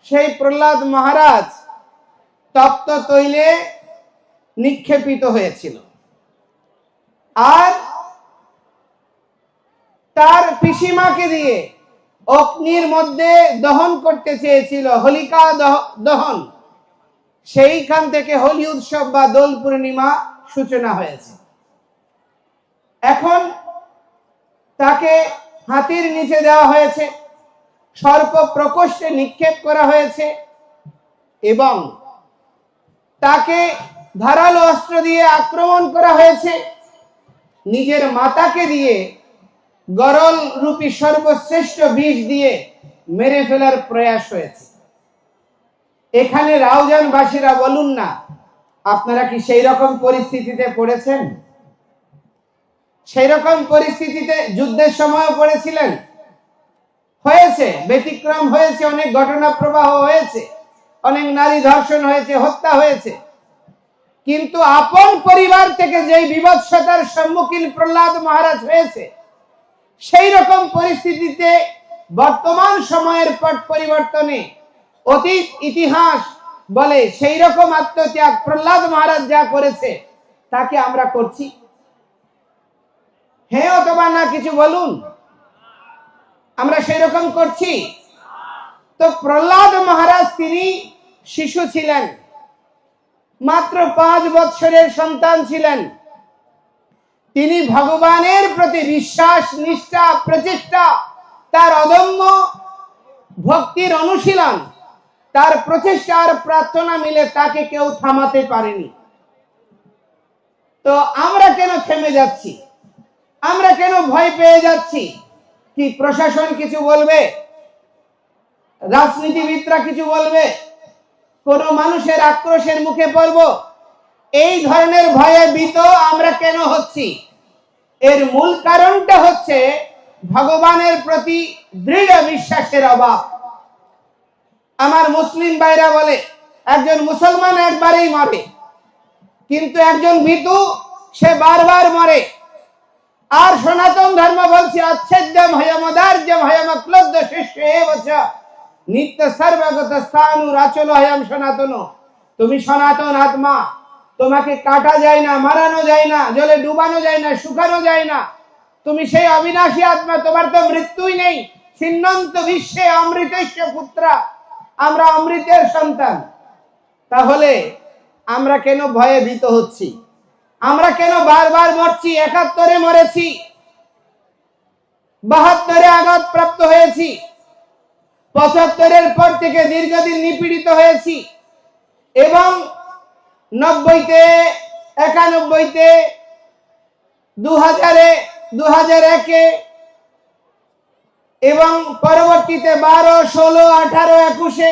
সেই প্রহ্লাদ মহারাজ তপ্ত তৈলে নিক্ষেপিত হয়েছিল, আর তার পিসিমাকে দিয়ে অগ্নির মধ্যে দহন করতে চেয়েছিল, হোলিকা দহন। সেইখান থেকে হোলি উৎসব বা দোল পূর্ণিমা সূচনা হয়েছে। এখন তাকে হাতির নিচে দেওয়া হয়েছে, সর্প প্রকোষ্ঠে নিক্ষেপ করা হয়েছে এবং তাকে ধারালো অস্ত্র দিয়ে আক্রমণ করা হয়েছে। নিজের মাতাকে দিয়ে গরল রূপী সর্বশ্রেষ্ঠ বিষ দিয়ে মেরে ফেলার প্রয়াস হয়েছে। এখানে রাউজানবাসীরা বলুন না, আপনারা কি সেই রকম পরিস্থিতিতে পড়েছেন? সেই রকম পরিস্থিতিতে যুদ্ধের সময় পড়েছিলেন? হয়েছে, ব্যতিক্রম হয়েছে, অনেক ঘটনা প্রবাহ হয়েছে, অনেক নারী ধর্ষণ হয়েছে, হত্যা হয়েছে। কিন্তু আপন পরিবার থেকে যেই বিভৎসতার সম্মুখীন প্রহ্লাদ মহারাজ হয়েছে, সেই রকম পরিস্থিতিতে বর্তমান সময়ের পট পরিবর্তনে অতীত ইতিহাস বলে সেই রকম আত্মত্যাগ প্রহ্লাদ মহারাজ যা করেছে তাকে আমরা করছি? হ্যাঁ অথবা না কিছু বলুন, আমরা সেই রকম করছি? তো প্রহ্লাদ মহারাজ তিনি শিশু ছিলেন, মাত্র 5 বৎসরের সন্তান ছিলেন। তিনি ভগবানের প্রতি বিশ্বাস, নিষ্ঠা, প্রচেষ্টা, তার অদম্য ভক্তির অনুশীলন, তার প্রচেষ্টা আর প্রার্থনা মিলে তাকে কেউ থামাতে পারেনি। তো আমরা কেন থেমে যাচ্ছি? আমরা কেন ভয় পেয়ে যাচ্ছি? কি প্রশাসন কিছু বলবে? রাজনীতিবিদরা কিছু বলবে? কোন মানুষের আক্রোশের মুখে পড়ব? এই ধরনের ভয়ে ভীত আমরা কেন হচ্ছি? এর মূল কারণটা হচ্ছে ভগবানের প্রতি দৃঢ় বিশ্বাসের অভাব। আমার মুসলিম ভাইরা বলে একজন মুসলমান একবারেই মরে, কিন্তু একজন ভীতু সে বারবার মরে। আর সনাতন ধর্ম বলছে অচ্ছেদ্যম হয়মদার্যম হয়মক্লব্ধ শিষ্য এবচ নিত্য সর্বগত স্থানুর আচল হয়ম সনাতন। তুমি সনাতন আত্মা, তোমাকে কাটা যায় না, মারানো যায় না, জলে ডুবানো যায় না, শুকানো যায় না। তুমি সেই অবিনাশী আত্মা, তোমার তো মৃত্যুই নেই। ছিন্নন্ত বিশ্বে অমৃতেশ্য পুত্রা, আমরা অমৃতের সন্তান। তাহলে আমরা কেন ভয়ে ভীত হচ্ছি? আমরা কেন বারবার মরছি? 71-এ মরেছি, 72-এ আঘাত প্রাপ্ত হয়েছি, 75-এর পর থেকে দীর্ঘদিন নিপীড়িত হয়েছি, এবং 90-তে, 91-তে, 2000-এ, 2001-এ এবং পরবর্তীতে 12, 16, 18, 21-এ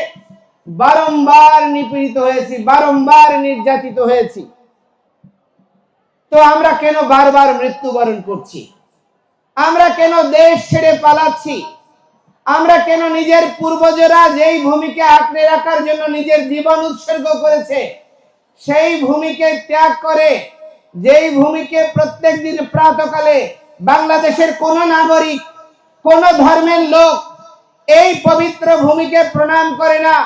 বারংবার নিপীড়িত হয়েছি, বারংবার নির্যাতিত হয়েছি। তো আমরা কেন বারবার মৃত্যুবরণ করছি? আমরা কেন দেশ ছেড়ে পালাচ্ছি? আমরা কেন নিজের পূর্বজরা যেই ভূমিকে আঁকড়ে রাখার জন্য নিজের জীবন উৎসর্গ করেছে, সেই ভূমিকে ত্যাগ করে, যেই ভূমিকে প্রত্যেক দিন প্রাতকালে বাংলাদেশের কোন নাগরিক, কোন ধর্মের লোক এই পবিত্র ভূমিকে প্রণাম করে না,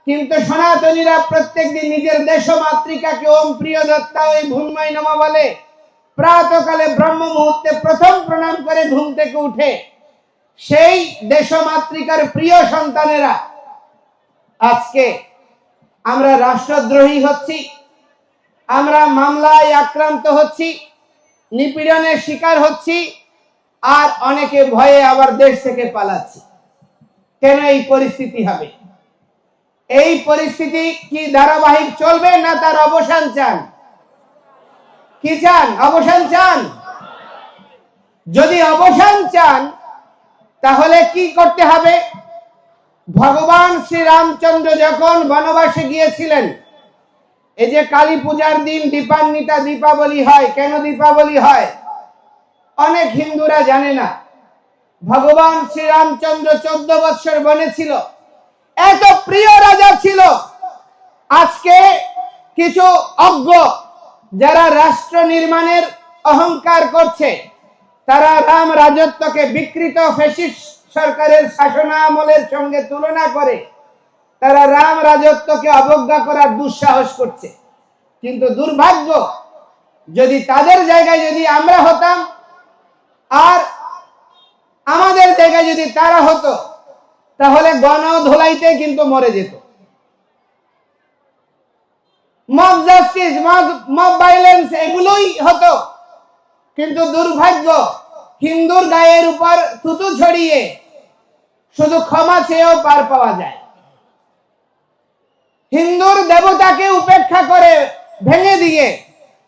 কিন্তু সনাতনীরা প্রত্যেক দিন নিজের দেশ মাতৃকাকে ওম প্রিয় দত্তা ওই ভূময় নম বলে প্রাতকালে ব্রহ্ম মুহূর্তে প্রথম প্রণাম করে ঘুম থেকে উঠে। সেই দেশ মাতৃকার প্রিয় সন্তানেরা আজকে আমরা রাষ্ট্রদ্রোহী হচ্ছি, আমরা মামলায় আক্রান্ত হচ্ছি, নিপীড়নের শিকার হচ্ছি, আর অনেকে ভয়ে আবার দেশ থেকে পালাচ্ছি। কেন এই পরিস্থিতি হবে? এই পরিস্থিতি কি ধারাবাহিক চলবে, না তার অবসান চান? কি চান? অবসান চান? যদি অবসান চান তাহলে কি করতে হবে? ভগবান শ্রী রামচন্দ্র যখন বনবাসে গিয়েছিলেন, এই যে কালী পূজার দিন দীপান্বিতা দীপাবলি হয়, কেন দীপাবলি হয় অনেক হিন্দুরা জানে না। ভগবান শ্রী রামচন্দ্র 14 বৎসর বনে ছিল, এত প্রিয় রাজা ছিল। আজকে কিছু অজ্ঞ যারা রাষ্ট্র নির্মাণের অহংকার করছে, তারা রাম রাজত্বকে বিকৃত ফ্যাসিস্ট সরকারের শাসনামলের সঙ্গে তুলনা করে তারা রাম রাজত্বকে অবজ্ঞা করার দুঃসাহস করছে। কিন্তু দুর্ভাগ্য, যদি তাদের জায়গায় যদি আমরা হতাম আর আমাদের জায়গায় যদি তারা হতো, তাহলে গণধোলাইতে কিন্তু মরে যেত। মব জাস্টিস, মব ভাইলেন্স এগুলোই হতো। কিন্তু দুর্ভাগ্য, হিন্দুর গায়ের উপর থুতু ছড়িয়ে শুধু ক্ষমা চেয়েও পার পাওয়া যায়। হিন্দুর দেবতাকে উপেক্ষা করে, ভেঙে দিয়ে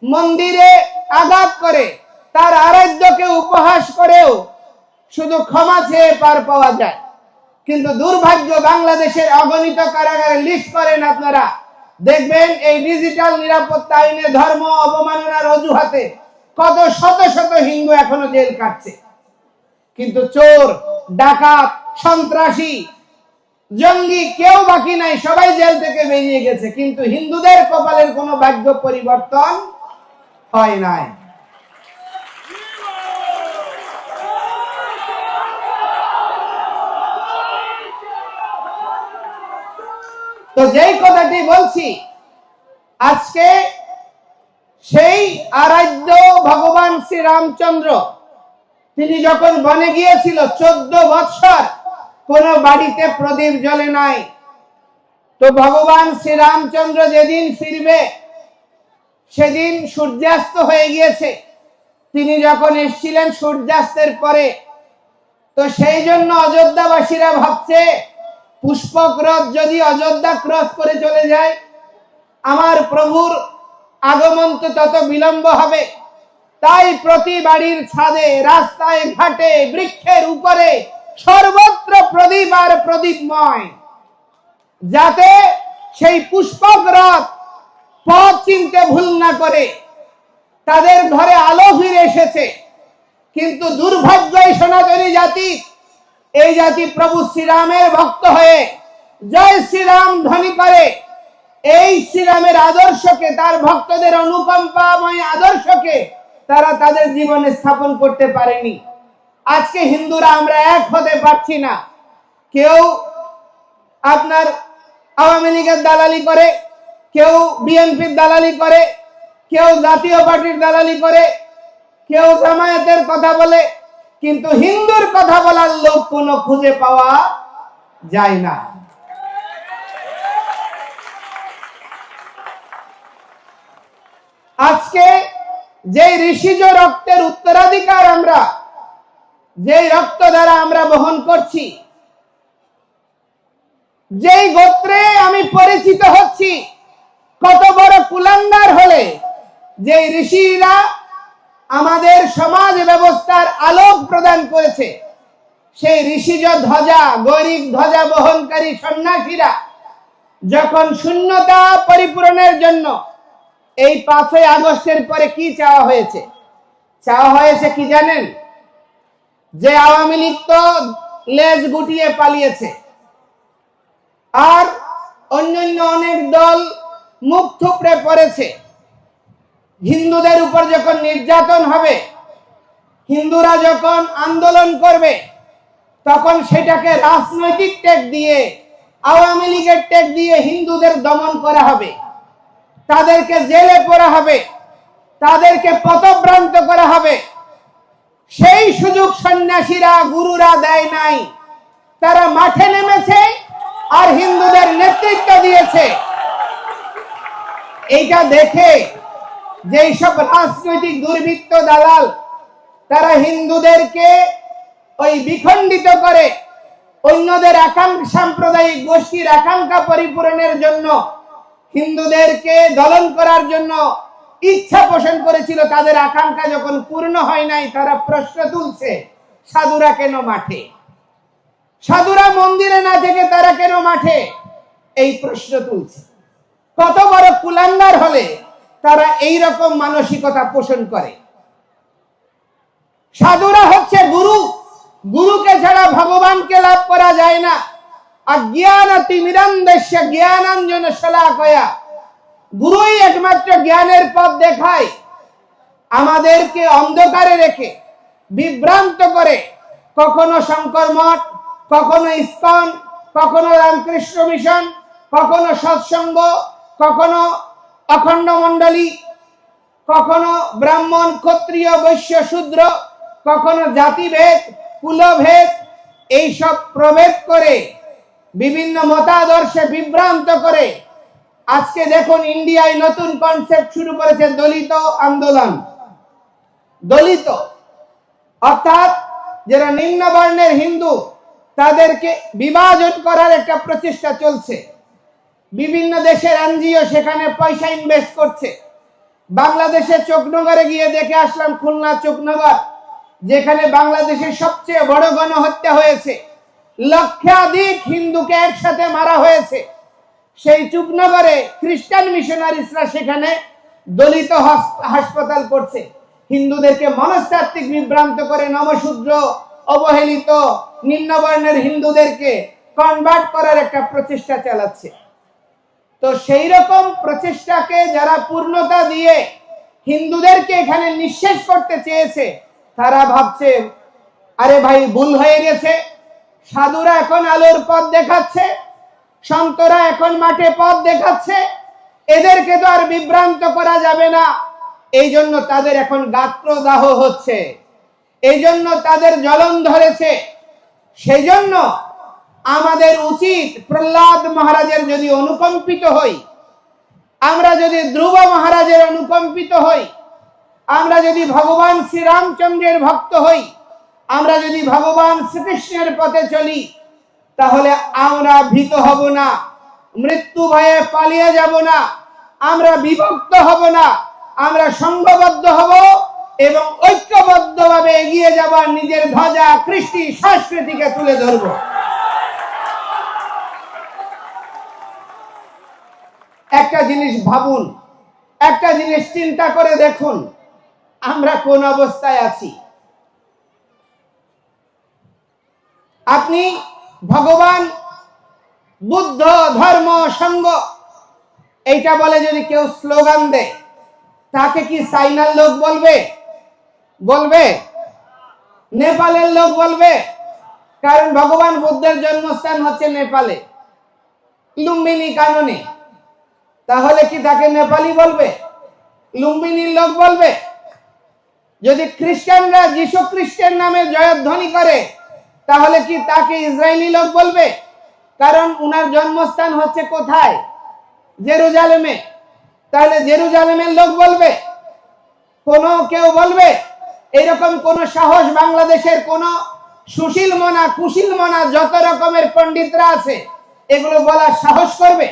মন্দিরে আঘাত করে, তার আরাধ্যকে উপহাস করেও শুধু ক্ষমা চেয়ে পার পাওয়া যায়। কিন্তু দুর্ভাগ্য, বাংলাদেশের অগণিত কারাগারে লিস্ট করেন আপনারা, দেখবেন এই ডিজিটাল নিরাপত্তা আইনে ধর্ম অবমাননার অজুহাতে কত শত শত হিন্দু এখনো জেল কাটছে। কিন্তু চোর, ডাকাত, সন্ত্রাসী, জঙ্গি কেউ বাকি নাই, সবাই জেল থেকে বেরিয়ে গেছে। কিন্তু হিন্দুদের কপালের কোনো ভাগ্য পরিবর্তন হয় নাই। তো যেই কথাটি বলছি, আজকে সেই আরাধ্য ভগবান শ্রী রামচন্দ্র, তিনি যখন বনে গিয়েছিল 14 বৎসর কোন বাড়িতে প্রদীপ জ্বলে নাই। তো ভগবান শ্রী রামচন্দ্র যেদিন ফিরবে সেদিন সূর্যাস্ত হয়ে গিয়েছে। তিনি যখন এসেছিলেন সূর্যাস্তের পরে, তো সেই জন্য অযোধ্যাবাসীরা ভাবছে পুষ্পক রথ যদি অযোধ্যা ক্রস করে চলে যায়, আমার প্রভুর আগমন তো তত বিলম্ব হবে। তাই প্রতি বাড়ির ছাদে, রাস্তায় ঘাটে, বৃক্ষের উপরে সর্বত্র প্রদীপ আর প্রদীপময়, যাতে সেই পুষ্পক রথ পথ চিনতে ভুল না করে। তাদের ঘরে আলো ফিরে এসেছে। কিন্তু দুর্ভাগ্য, এই সনাতনী জাতি, এই জাতি প্রভু শ্রীরামের ভক্ত হয়ে জয় শ্রীরাম ধ্বনি করে এই শ্রীরামের আদর্শকে, তার ভক্তদের অনুকম্পাময় আদর্শকে তারা তাদের জীবনে স্থাপন করতে পারেনি। আজকে হিন্দুরা আমরা এক হতে পারছি না। কেউ আপনার আওয়ামী লীগের দালালি করে, কেউ বিএনপির দালালি করে, কেউ জাতীয় পার্টির দালালি করে, কেউ জামায়াতের কথা বলে, কিন্তু হিন্দুর কথা বলার লোক কোনো খুঁজে পাওয়া যায় না। আজকে যে ঋষিজ রক্তের উত্তরাধিকার আমরা, যেই রক্ত দ্বারা আমরা বহন করছি, যেই গোত্রে আমি পরিচিত হচ্ছি, কত বড় কুলাঙ্গার হলে যে ঋষিরা আমাদের সমাজ ব্যবস্থার আলোক প্রদান করেছে, সেই ঋষিজ ধ্বজা, গৈরিক ধ্বজা বহনকারী সন্ন্যাসীরা যখন শূন্যতা পরিপূরণের জন্য এই 5ই আগস্টের পরে কি চাওয়া হয়েছে? চাওয়া হয়েছে কি জানেন? যে আওয়ামী লীগ তো লেজ গুটিয়ে পালিয়েছে, আর অন্যান্য অনেক দল মুখ থুবড়ে পড়েছে। হিন্দুদের উপর যখন নির্যাতন হবে, হিন্দুরা যখন আন্দোলন করবে, তখন সেটাকে রাজনৈতিক টেক দিয়ে, আওয়ামী লীগের টেক দিয়ে হিন্দুদের দমন করা হবে, তাদেরকে জেলে পড়া হবে, তাদেরকে পথভ্রান্ত করা হবে। সেই সুযোগ সন্ন্যাসীরা, গুরুরা দেয় নাই। তারা মাঠে নেমেছে আর হিন্দুদের নেতৃত্ব দিয়েছে। এইটা দেখে যেই সব রাজনৈতিক দুর্বৃত্ত দালাল, তারা হিন্দুদেরকে ওই বিখণ্ডিত করে অন্যদের সাম্প্রদায়িক গোষ্ঠীর আকাঙ্ক্ষা পরিপূরণের জন্য, হিন্দুদেরকে দলন করার জন্য ইচ্ছা পোষণ করেছিল। তাদের আকাঙ্ক্ষা যখন পূর্ণ হয় নাই, তারা প্রশ্ন তুলছে, সাধুরা কেন মাঠে? সাধুরা মন্দিরে না থেকে তারা কেন মাঠে? এই প্রশ্ন তুলছে। কত বড় কুলাঙ্গার হলে তারা এই রকম মানসিকতা পোষণ করে? সাধুরা হচ্ছে গুরু, গুরুকে ছাড়া ভগবানকে লাভ করা যায় না। অজ্ঞানতিমিরন্দেশ্য জ্ঞানাঞ্জন শলাকয়া, গুরুই একমাত্র জ্ঞানের পথ দেখায়। আমাদেরকে অন্ধকারে রেখে, বিভ্রান্ত করে, কখনো শঙ্কর মঠ, কখনো ইস্কন, কখনো রামকৃষ্ণ মিশন, কখনো সৎসঙ্গ, কখনো অখণ্ড মণ্ডলী, কখনো ব্রাহ্মণ ক্ষত্রিয় বৈশ্য শূদ্র, কখনো জাতিভেদ কুলভেদ, এইসব প্রভেদ করে বিভিন্ন মতাদর্শে বিভ্রান্ত করে আজকে দেখুন ইন্ডিয়ায় নতুন কনসেপ্ট শুরু করেছে দলিত আন্দোলন। দলিত অর্থাৎ যারা নিম্ন বর্ণের হিন্দু তাদেরকে বিভাজন করার একটা প্রচেষ্টা চলছে। বিভিন্ন দেশের এনজিও সেখানে পয়সা ইনভেস্ট করছে। বাংলাদেশে চোখনগরে গিয়ে দেখে আসলাম, খুলনা চোখনগর, যেখানে বাংলাদেশের সবচেয়ে বড় গণহত্যা হয়েছে, লক্ষাধিক হিন্দুকে একসাথে মারা হয়েছে। সেই চুপনগরে খ্রিস্টান মিশনারিসরা সেখানে দলিত হাসপাতাল করছে, হিন্দুদেরকে মনস্তাত্ত্বিক বিভ্রান্ত করে নমশূদ্র অবহেলিত নিম্নবর্ণের হিন্দুদেরকে কনভার্ট করার একটা প্রচেষ্টা চালাচ্ছে। তো সেই রকম প্রচেষ্টাকে যারা পূর্ণতা দিয়ে হিন্দুদেরকে এখানে নিঃশেষ করতে চেয়েছে, তারা ভাবছে আরে ভাই ভুল হয়ে গেছে, সাধুরা এখন আলোর পথ দেখাচ্ছে, সন্তরা এখন মাঠে পথ দেখাচ্ছে, এদেরকে তো আর বিভ্রান্ত করা যাবে না। এই জন্য তাদের এখন গাত্রদাহ হচ্ছে, এই জন্য তাদের জ্বলন ধরেছে। সেই জন্য আমাদের উচিত প্রহ্লাদ মহারাজের যদি অনুকম্পিত হই, আমরা যদি ধ্রুব মহারাজের অনুকম্পিত হই, আমরা যদি ভগবান শ্রীরামচন্দ্রের ভক্ত হই, আমরা যদি ভগবান শ্রীকৃষ্ণের পথে চলি, তাহলে আমরা ভীত হব না, মৃত্যু ভয়ে পালিয়ে যাব না, আমরা বিভক্ত হব না, আমরা সংঘবদ্ধ হব এবং ঐক্যবদ্ধভাবে এগিয়ে যাবার নিজের ধ্বজা কৃষ্টি সংস্কৃতিকে তুলে ধরব। একটা জিনিস ভাবুন, একটা জিনিস চিন্তা করে দেখুন, আমরা কোন অবস্থায় আছি। আপনি ভগবান বুদ্ধ ধর্ম সঙ্গ এইটা বলে যদি কেউ স্লোগান দেয়, তাকে কি চাইনার লোক বলবে? বলবে? নেপালের লোক বলবে? কারণ ভগবান বুদ্ধের জন্মস্থান হচ্ছে নেপালে, লুম্বিনী কাননে। তাহলে কি তাকে নেপালি বলবে? লুম্বিনীর লোক বলবে? যদি খ্রিস্টানরা যীশু খ্রিস্টের নামে জয়ধ্বনি করে, তাহলে কি তাকে ইসরায়েলি লোক বলবে? কারণ উনার জন্মস্থান হচ্ছে কোথায়? জেরুজালেমে। তাহলে জেরুজালেমের লোক বলবে? কেউ বলবে? এরকম কোন সাহস বাংলাদেশের কোন সুশীল মনা কুশীল মনা যত রকমের পণ্ডিতরা আছে, এগুলো বলার সাহস করবে?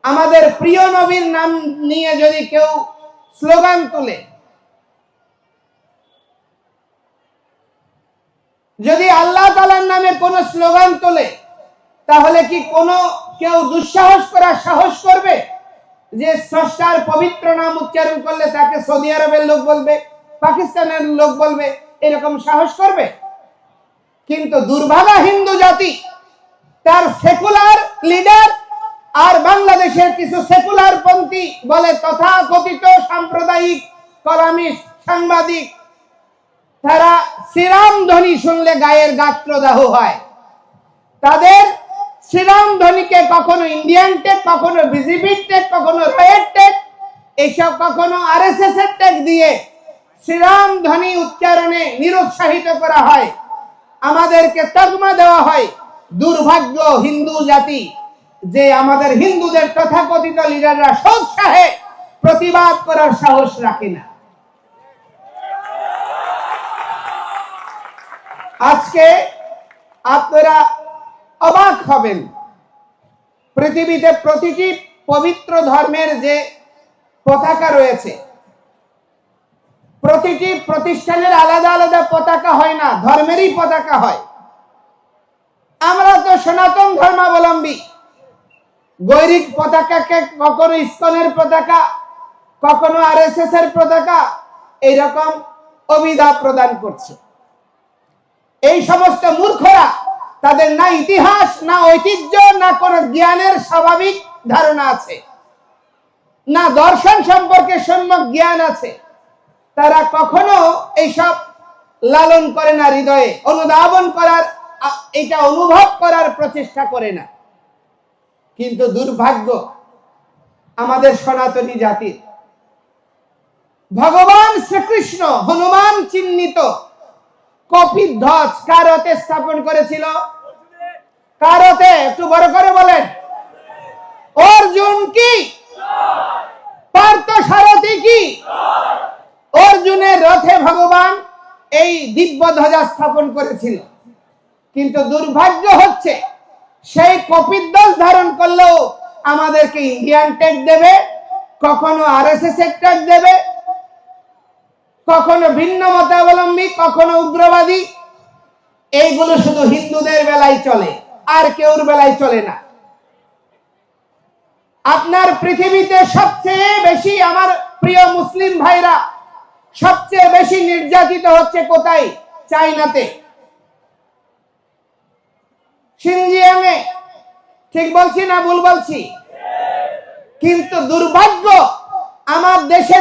আমাদের প্রিয় নবীর নাম নিয়ে যদি কেউ স্লোগান তুলে, যদি আল্লাহ তাআলার নামে কোন স্লোগান তোলে, তাহলে কি কেউ দুঃসাহস করার সাহস করবে? যে স্রষ্টার পবিত্র নাম উচ্চারণ করলে তাকে সৌদি আরবের লোক বলবে, পাকিস্তানের লোক বলবে, এরকম সাহস করবে? কিন্তু দুর্ভাগা হিন্দু জাতি তার সেকুলার লিডার আর বাংলাদেশের কিছু সেকুলার পন্থী বলে তথাকথিত সাম্প্রদায়িক কলামিস্ট সাংবাদিক, তারা শ্রীরাম ধ্বনি শুনলে গায়ের গাত্রদাহ হয়। তাদের শ্রীরাম ধ্বনিকে কখনো ইন্ডিয়ান টেক, কখনো বিজেপি টেক, কখনো রয়ের টেক, এইসব কখনো আরএসএস এর টেক দিয়ে শ্রীরাম ধ্বনি উচ্চারণে নিরুৎসাহিত করা হয়, আমাদেরকে তকমা দেওয়া হয়। দুর্ভাগ্য হিন্দু জাতি যে আমাদের হিন্দুদের তথাকথিত লিডাররা সোৎসাহে প্রতিবাদ করার সাহস রাখে না। আজকে আপনারা অবাক হবেন, পৃথিবীতে প্রতিটি পবিত্র ধর্মের যে পতাকা রয়েছে, প্রতিটি প্রতিষ্ঠানের আলাদা আলাদা পতাকা হয় না, ধর্মেরই পতাকা হয়। আমরা তো সনাতন ধর্মাবলম্বী, গৈরিক পতাকাকে কখনো ইসকনের পতাকা, কখনো আরএসএস এর পতাকা, এইরকম অভিধা প্রদান করছে। এই সমস্ত মূর্খরা, তাদের না ইতিহাস, না ঐতিহ্য, না কোন জ্ঞানের স্বাভাবিক ধারণা আছে, না দর্শন সম্পর্কে সম্যক জ্ঞান আছে, তারা কখনো এইসব লালন করে না, হৃদয়ে অনুধাবন করার, এটা অনুভব করার প্রচেষ্টা করে না। কিন্তু দুর্ভাগ্য আমাদের সনাতনী জাতির, ভগবান শ্রীকৃষ্ণ হনুমান চিহ্নিত কপিধ্বজ কার হাতে স্থাপন করেছিল? কার হাতে? একটু বড় করে বলেন। অর্জুন কি? পার্থ সারথী কি? অর্জুনের রথে ভগবান এই দিব্য ধ্বজা স্থাপন করেছিল। কিন্তু দুর্ভাগ্য হচ্ছে সেই কপিধ্বজ ধারণ করলেও আমাদেরকে ইন্ডিয়ান ট্যাগ দেবে, কখনো আরএসএস এর ট্যাগ দেবে, কখনো ভিন্ন মতাবলম্বী, কখনো উগ্রবাদী। এইগুলো শুধু হিন্দুদের বেলায় চলে, আর কেউর বেলায় চলে না। আপনার পৃথিবীতে সবচেয়ে বেশি, আমার প্রিয় মুসলিম ভাইরা, সবচেয়ে বেশি নির্যাতিত হচ্ছে কোথায়? চাইনাতে, সিনজিয়াংয়ে। ঠিক বলছি না ভুল বলছি? কিন্তু দুর্ভাগ্য আমার দেশের